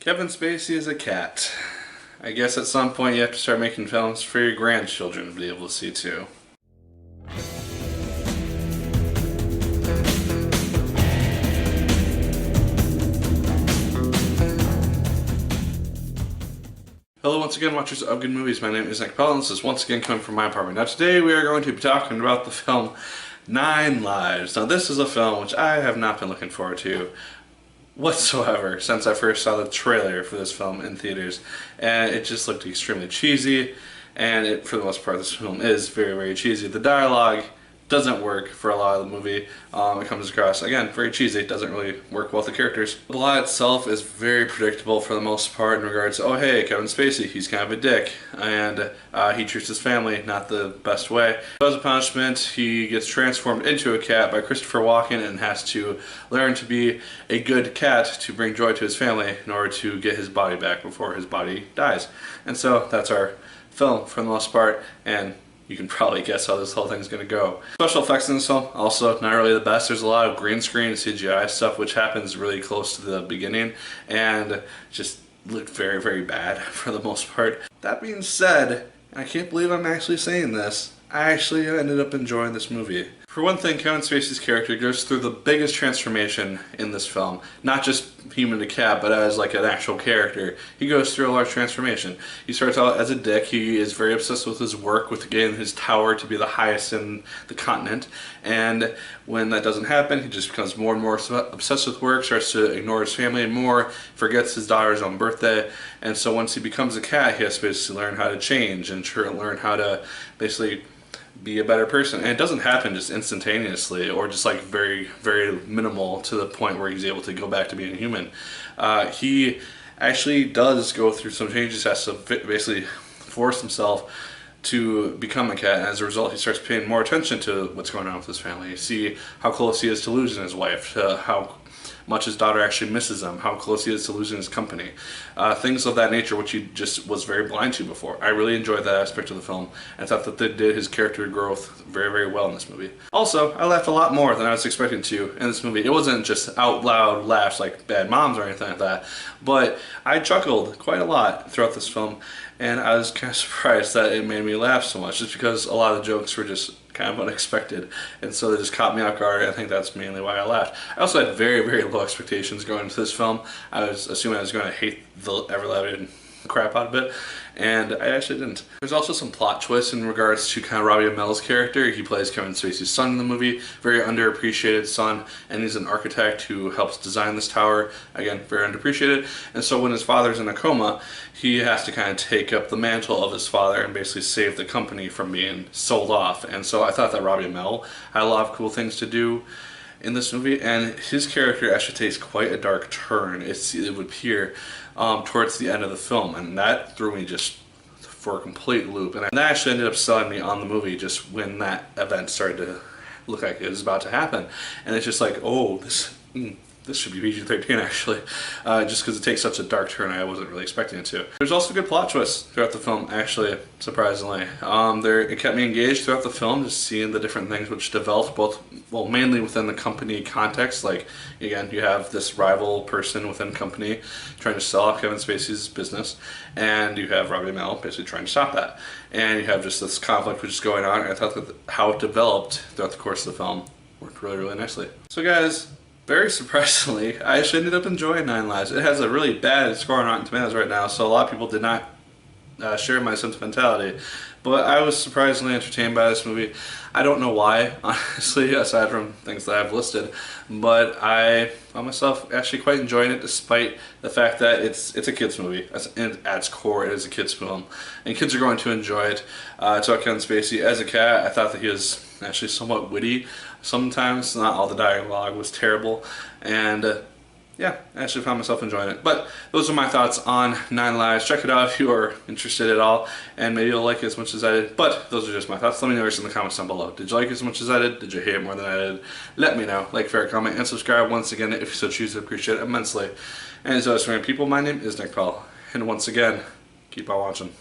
Kevin Spacey is a cat. I guess at some point you have to start making films for your grandchildren to be able to see too. Hello once again, watchers of good movies. My name is Nick Pell and this is once again coming from my apartment. Now today we are going to be talking about the film 9 Lives. Now this is a film which I have not been looking forward to whatsoever since I first saw the trailer for this film in theaters, and it just looked extremely cheesy, and for the most part this film is very cheesy. The dialogue doesn't work for a lot of the movie. It comes across, again, very cheesy. It doesn't really work well with the characters. The plot itself is very predictable for the most part in regards to, oh hey, Kevin Spacey, he's kind of a dick, and he treats his family not the best way. So as a punishment, he gets transformed into a cat by Christopher Walken and has to learn to be a good cat to bring joy to his family in order to get his body back before his body dies. And so that's our film for the most part, and you can probably guess how this whole thing's going to go. Special effects in this film, also not really the best. There's a lot of green screen and CGI stuff which happens really close to the beginning and just looked very bad for the most part. That being said, I can't believe I'm actually saying this, I actually ended up enjoying this movie. For one thing, Kevin Spacey's character goes through the biggest transformation in this film. Not just human to cat, but as like an actual character. He goes through a large transformation. He starts out as a dick. He is very obsessed with his work, with getting his tower to be the highest in the continent. And when that doesn't happen, he just becomes more and more obsessed with work, starts to ignore his family more, forgets his daughter's own birthday. And so once he becomes a cat, he has to basically learn how to change and learn how to basically be a better person. And it doesn't happen just instantaneously or just like very minimal to the point where he's able to go back to being human. He actually does go through some changes, has to basically force himself to become a cat, and as a result he starts paying more attention to what's going on with his family. You see how close he is to losing his wife, how much his daughter actually misses him, how close he is to losing his company. Things of that nature which he just was very blind to before. I really enjoyed that aspect of the film, and I thought that they did his character growth very well in this movie. Also, I laughed a lot more than I was expecting to in this movie. It wasn't just out loud laughs like Bad Moms or anything like that, but I chuckled quite a lot throughout this film, and I was kind of surprised that it made me laugh so much, just because a lot of the jokes were just kind of unexpected, and so they just caught me off guard. I think that's mainly why I laughed. I also had very low expectations going into this film. I was assuming I was going to hate the ever-loving crap out of it, and I actually didn't. There's also some plot twists in regards to kind of Robbie Amell's character. He plays Kevin Spacey's son in the movie, very underappreciated son, and he's an architect who helps design this tower. Again, very underappreciated. And so when his father's in a coma, he has to kind of take up the mantle of his father and basically save the company from being sold off. And so I thought that Robbie Amell had a lot of cool things to do in this movie, and his character actually takes quite a dark turn, it would appear, towards the end of the film, and that threw me just for a complete loop. And that actually ended up selling me on the movie just when that event started to look like it was about to happen. And it's just like, oh, this should be PG-13 actually, just because it takes such a dark turn. I wasn't really expecting it to. There's also good plot twists throughout the film, actually, surprisingly. It kept me engaged throughout the film, just seeing the different things which developed, mainly within the company context. Like, again, you have this rival person within the company trying to sell off Kevin Spacey's business, and you have Robbie Amell basically trying to stop that. And you have just this conflict which is going on, and I thought that how it developed throughout the course of the film worked really nicely. So guys, very surprisingly, I actually ended up enjoying 9 Lives. It has a really bad score on Rotten Tomatoes right now, so a lot of people did not share my sentimentality. But I was surprisingly entertained by this movie. I don't know why, honestly, aside from things that I've listed, but I found myself actually quite enjoying it, despite the fact that it's a kids movie. At its core, it is a kids film, and kids are going to enjoy it. It's about Kevin Spacey as a cat. I thought that he was actually somewhat witty. Sometimes, not all the dialogue was terrible, and yeah, I actually found myself enjoying it. But those are my thoughts on 9 Lives. Check it out if you are interested at all, and maybe you'll like it as much as I did. But those are just my thoughts. Let me know in the comments down below. Did you like it as much as I did? Did you hate it more than I did? Let me know. Like, favorite, comment, and subscribe once again if you so choose. I appreciate it immensely. And as always, people, my name is Nick Pell, and once again, keep on watching.